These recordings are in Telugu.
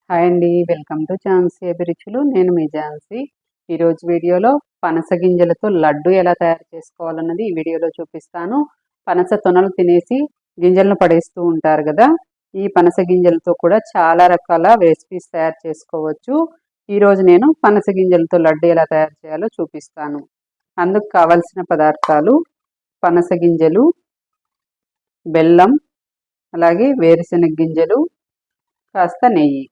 హాయ్ అండి, వెల్కమ్ టు ఝాన్సీ అభిరుచులు. నేను మీ ఝాన్సీ. ఈరోజు వీడియోలో పనస గింజలతో లడ్డు ఎలా తయారు చేసుకోవాలన్నది ఈ వీడియోలో చూపిస్తాను. పనస తొనలు తినేసి గింజలను పడేస్తూ ఉంటారు కదా, ఈ పనస గింజలతో కూడా చాలా రకాల రెసిపీస్ తయారు చేసుకోవచ్చు. ఈరోజు నేను పనస గింజలతో లడ్డు ఎలా తయారు చేయాలో చూపిస్తాను. అందుకు కావలసిన పదార్థాలు: పనస గింజలు, బెల్లం, అలాగే వేరుశెనగ గింజలు, కాస్త నెయ్యి.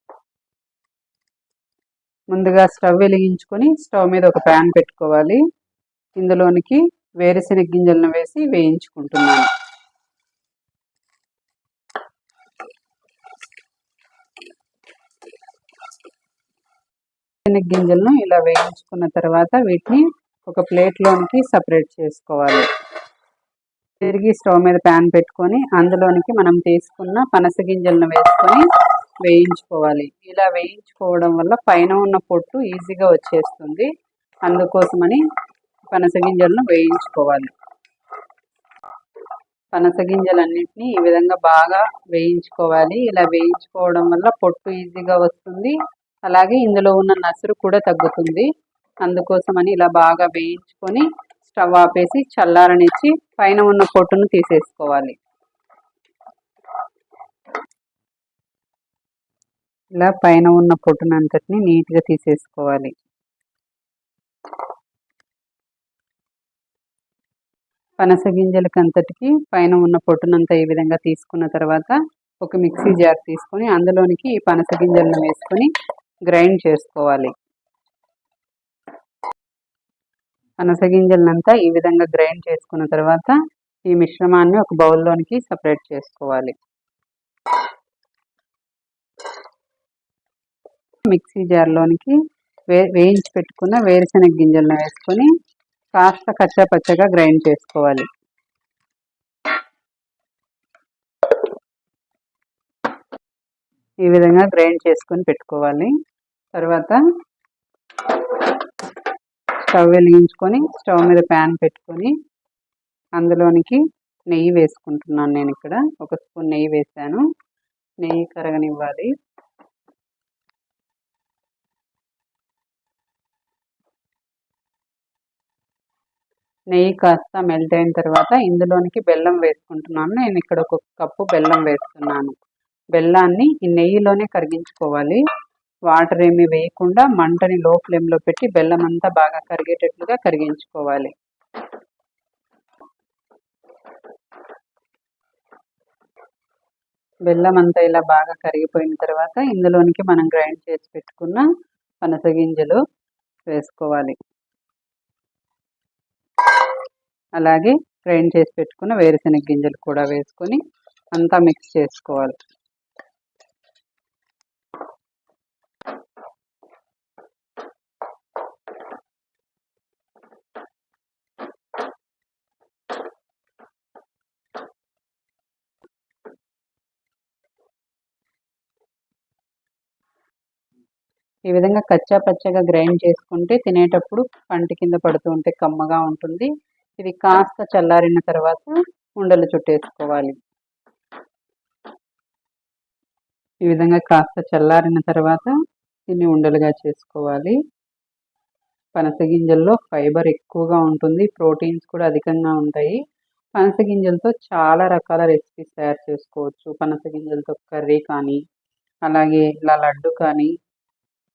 ముందుగా స్టవ్ వెలిగించుకొని స్టవ్ మీద ఒక ప్యాన్ పెట్టుకోవాలి. ఇందులోనికి వేరుశెనగ గింజలను వేసి వేయించుకుంటున్నాను. వేరుశెనగ గింజలను ఇలా వేయించుకున్న తర్వాత వీటిని ఒక ప్లేట్లోనికి సపరేట్ చేసుకోవాలి. తిరిగి స్టవ్ మీద ప్యాన్ పెట్టుకొని అందులోనికి మనం తీసుకున్న పనస గింజలను వేసుకొని వేయించుకోవాలి. ఇలా వేయించుకోవడం వల్ల పైన ఉన్న పొట్టు ఈజీగా వచ్చేస్తుంది. అందుకోసమని పనస గింజలను వేయించుకోవాలి. పనస గింజలన్నింటినీ ఈ విధంగా బాగా వేయించుకోవాలి. ఇలా వేయించుకోవడం వల్ల పొట్టు ఈజీగా వస్తుంది, అలాగే ఇందులో ఉన్న నసురు కూడా తగ్గుతుంది. అందుకోసమని ఇలా బాగా వేయించుకొని స్టవ్ ఆపేసి చల్లారనిచ్చి పైన ఉన్న పొట్టును తీసేసుకోవాలి. ఇలా పైన ఉన్న పొట్టునంతటిని నీట్గా తీసేసుకోవాలి. పనస గింజలకంతటికి పైన ఉన్న పొట్టునంతా ఈ విధంగా తీసుకున్న తర్వాత ఒక మిక్సీ జార్ తీసుకొని అందులోనికి ఈ పనస గింజలను వేసుకొని గ్రైండ్ చేసుకోవాలి. పనస గింజలనంతా ఈ విధంగా గ్రైండ్ చేసుకున్న తర్వాత ఈ మిశ్రమాన్ని ఒక బౌల్లోనికి సపరేట్ చేసుకోవాలి. మిక్సీ జార్లోనికి వేయించి పెట్టుకున్న వేరుశెనగ గింజలను వేసుకొని కాస్త కచ్చాపచ్చగా గ్రైండ్ చేసుకోవాలి. ఈ విధంగా గ్రైండ్ చేసుకొని పెట్టుకోవాలి. తర్వాత స్టవ్ వెలిగించుకొని స్టవ్ మీద ప్యాన్ పెట్టుకొని అందులోనికి నెయ్యి వేసుకుంటున్నాను. నేను ఇక్కడ ఒక స్పూన్ నెయ్యి వేసాను. నెయ్యి కరగనివ్వాలి. నెయ్యి కాస్త మెల్ట్ అయిన తర్వాత ఇందులోనికి బెల్లం వేసుకుంటున్నాను. నేను ఇక్కడ ఒక కప్పు బెల్లం వేస్తున్నాను. బెల్లాన్ని ఈ నెయ్యిలోనే కరిగించుకోవాలి. వాటర్ ఏమీ వేయకుండా మంటని లో ఫ్లేమ్లో పెట్టి బెల్లం అంతా బాగా కరిగేటట్లుగా కరిగించుకోవాలి. బెల్లం అంతా ఇలా బాగా కరిగిపోయిన తర్వాత ఇందులోనికి మనం గ్రైండ్ చేసి పెట్టుకున్న పనస గింజలు వేసుకోవాలి. అలాగే గ్రైండ్ చేసి పెట్టుకున్న వేరుశెనగ గింజలు కూడా వేసుకొని అంతా మిక్స్ చేసుకోవాలి. ఈ విధంగా కచ్చా పచ్చగా గ్రైండ్ చేసుకుంటే తినేటప్పుడు పంటి కింద పడుతూ ఉంటే కమ్మగా ఉంటుంది. ఇది కాస్త చల్లారిన తర్వాత ఉండలు చుట్టేసుకోవాలి. ఈ విధంగా కాస్త చల్లారిన తర్వాత దీన్ని ఉండలుగా చేసుకోవాలి. పనస గింజల్లో ఫైబర్ ఎక్కువగా ఉంటుంది, ప్రోటీన్స్ కూడా అధికంగా ఉంటాయి. పనస గింజలతో చాలా రకాల రెసిపీస్ తయారు చేసుకోవచ్చు. పనస గింజలతో కర్రీ కానీ, అలాగే ఇలా లడ్డు కానీ,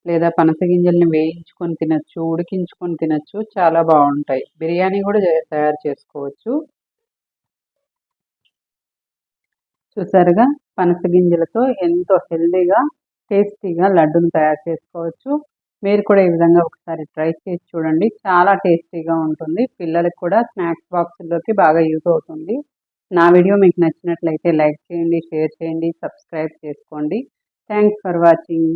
లేదా పనస గింజల్ని వేయించుకొని తినచ్చు, ఉడికించుకొని తినచ్చు, చాలా బాగుంటాయి. బిర్యానీ కూడా తయారు చేసుకోవచ్చు. చూసారుగా, పనస గింజలతో ఎంతో హెల్దీగా టేస్టీగా లడ్డును తయారు చేసుకోవచ్చు. మీరు కూడా ఈ విధంగా ఒకసారి ట్రై చేసి చూడండి. చాలా టేస్టీగా ఉంటుంది. పిల్లలకు కూడా స్నాక్స్ బాక్సుల్లోకి బాగా యూజ్ అవుతుంది. నా వీడియో మీకు నచ్చినట్లయితే లైక్ చేయండి, షేర్ చేయండి, సబ్స్క్రైబ్ చేసుకోండి. Thanks for watching.